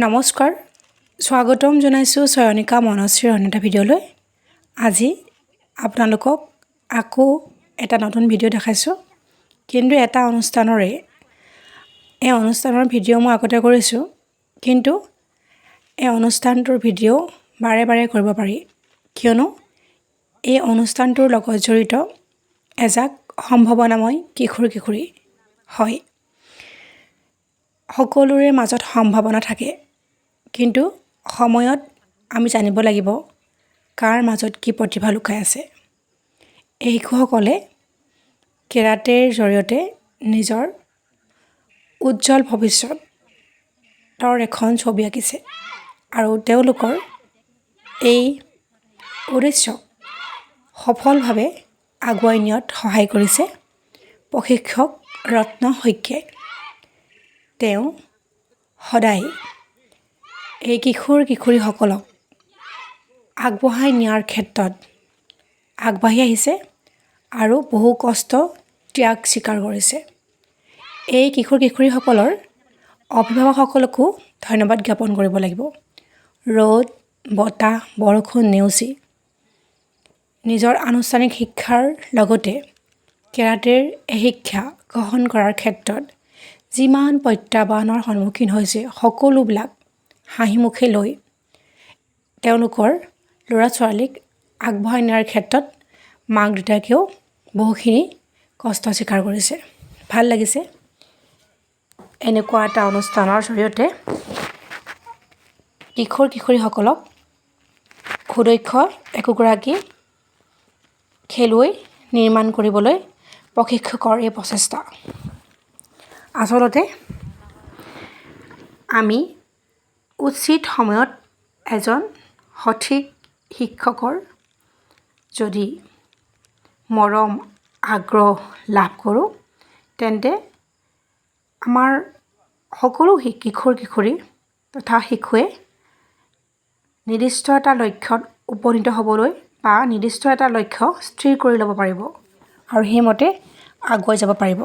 নমস্কাৰ স্বাগতম জনাইছোঁ চয়নিকা মনশ্ৰীৰ অন্য এটা ভিডিঅ'লৈ। আজি আপোনালোকক আকৌ এটা নতুন ভিডিঅ' দেখাইছোঁ, কিন্তু এটা অনুষ্ঠানৰে। এই অনুষ্ঠানৰ ভিডিঅ' মই আগতে কৰিছোঁ, কিন্তু এই অনুষ্ঠানটোৰ ভিডিঅ' বাৰে বাৰে কৰিব পাৰি, কিয়নো এই অনুষ্ঠানটোৰ লগত জড়িত এজাক সম্ভাৱনাময় কিশোৰ-কিশোৰী হয়। সকলোৰে মাজত সম্ভাৱনা থাকে, কিন্তু সময়ত আমি জানিব লাগিব কাৰ মাজত কি প্ৰতিভা লুকাই আছে। এই শিশুসকলে কেৰাটেৰ জৰিয়তে নিজৰ উজ্জ্বল ভৱিষ্যতৰ এখন ছবি আঁকিছে আৰু তেওঁলোকৰ এই উদ্দেশ্যক সফলভাৱে আগুৱাই নিয়াত সহায় কৰিছে প্ৰশিক্ষক ৰত্ন শইকীয়াই। তেওঁ সদায় এই কিশোৰ-কিশোৰীসকলক আগবঢ়াই নিয়াৰ ক্ষেত্ৰত আগবাঢ়ি আহিছে আৰু বহু কষ্ট ত্যাগ স্বীকাৰ কৰিছে। এই কিশোৰ-কিশোৰীসকলৰ অভিভাৱকসকলকো ধন্যবাদ জ্ঞাপন কৰিব লাগিব। ৰ'দ, বতাহ, বৰষুণ নেওচি নিজৰ আনুষ্ঠানিক শিক্ষাৰ লগতে কেৰাটেৰ এই শিক্ষা গ্ৰহণ কৰাৰ ক্ষেত্ৰত যিমান প্ৰত্যাহ্বানৰ সন্মুখীন হৈছে, সকলোবিলাক হাঁহিমুখে লৈ তেওঁলোকৰ ল'ৰা-ছোৱালীক আগবঢ়াই নিয়াৰ ক্ষেত্ৰত মাক দেউতাকেও বহুখিনি কষ্ট স্বীকাৰ কৰিছে। ভাল লাগিছে এনেকুৱা এটা অনুষ্ঠানৰ জৰিয়তে কিশোৰ-কিশোৰীসকলক সুদক্ষ একোগৰাকী খেলুৱৈ নিৰ্মাণ কৰিবলৈ প্ৰশিক্ষকৰ এই প্ৰচেষ্টা। আচলতে আমি উচিত সময়ত এজন সঠিক শিক্ষকৰ যদি মৰম আগ্ৰহ লাভ কৰোঁ, তেন্তে আমাৰ সকলো কিশোৰ-কিশোৰী তথা শিশুৱে নিৰ্দিষ্ট এটা লক্ষ্যত উপনীত হ'বলৈ বা নিৰ্দিষ্ট এটা লক্ষ্য স্থিৰ কৰি ল'ব পাৰিব আৰু সেইমতে আগুৱাই যাব পাৰিব।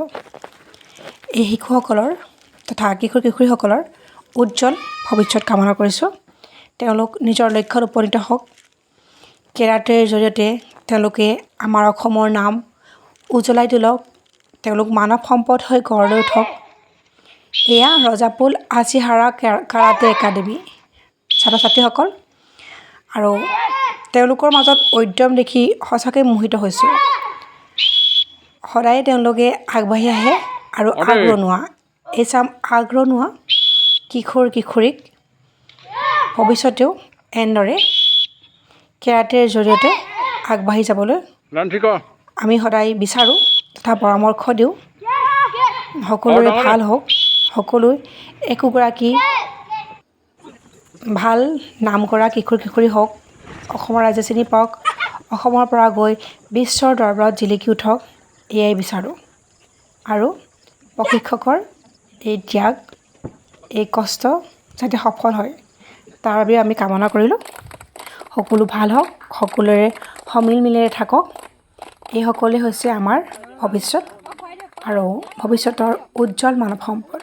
এই শিশুসকলৰ তথা কিশোৰ-কিশোৰীসকলৰ উজ্জ্বল ভৱিষ্যত কামনা কৰিছোঁ। তেওঁলোক নিজৰ লক্ষ্যত উপনীত হওক। কেৰাটেৰ জৰিয়তে তেওঁলোকে আমাৰ অসমৰ নাম উজ্বলাই তোলক। তেওঁলোক মানৱ সম্পদ হৈ গঢ় লৈ উঠক। এয়া ৰজাপুল আজিহাৰা কাৰাটে একাডেমী ছাত্ৰ ছাত্ৰীসকল, আৰু তেওঁলোকৰ মাজত উদ্যম দেখি সঁচাকৈ মোহিত হৈছোঁ। সদায় তেওঁলোকে আগবাঢ়ি আহে আৰু আগৰণুৱা কিশোৰ-কিশোৰীক ভৱিষ্যতেও এনেদৰে কেৰাটেৰ জৰিয়তে আগবাঢ়ি যাবলৈ আমি সদায় বিচাৰোঁ তথা পৰামৰ্শ দিওঁ। সকলোৰে ভাল হওক, সকলোৱে একোগৰাকী ভাল নাম কৰা কিশোৰ-কিশোৰী হওক, অসমৰ ৰাইজে চিনি পাওক, অসমৰ পৰা গৈ বিশ্বৰ দৰবাৰত জিলিকি উঠক, এয়াই বিচাৰোঁ। আৰু প্ৰশিক্ষকৰ এই ত্যাগ, এই কষ্ট যাতে সফল হয় তাৰ বাবে আমি কামনা কৰিলোঁ। সকলো ভাল হওক, সকলোৰে সমিল মিলেৰে থাকক। এইসকলেই হৈছে আমাৰ ভৱিষ্যত আৰু ভৱিষ্যতৰ উজ্জ্বল মানৱ সম্পদ।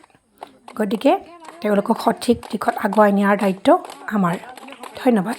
গতিকে তেওঁলোকক সঠিক দিশত আগুৱাই নিয়াৰ দায়িত্ব আমাৰ। ধন্যবাদ।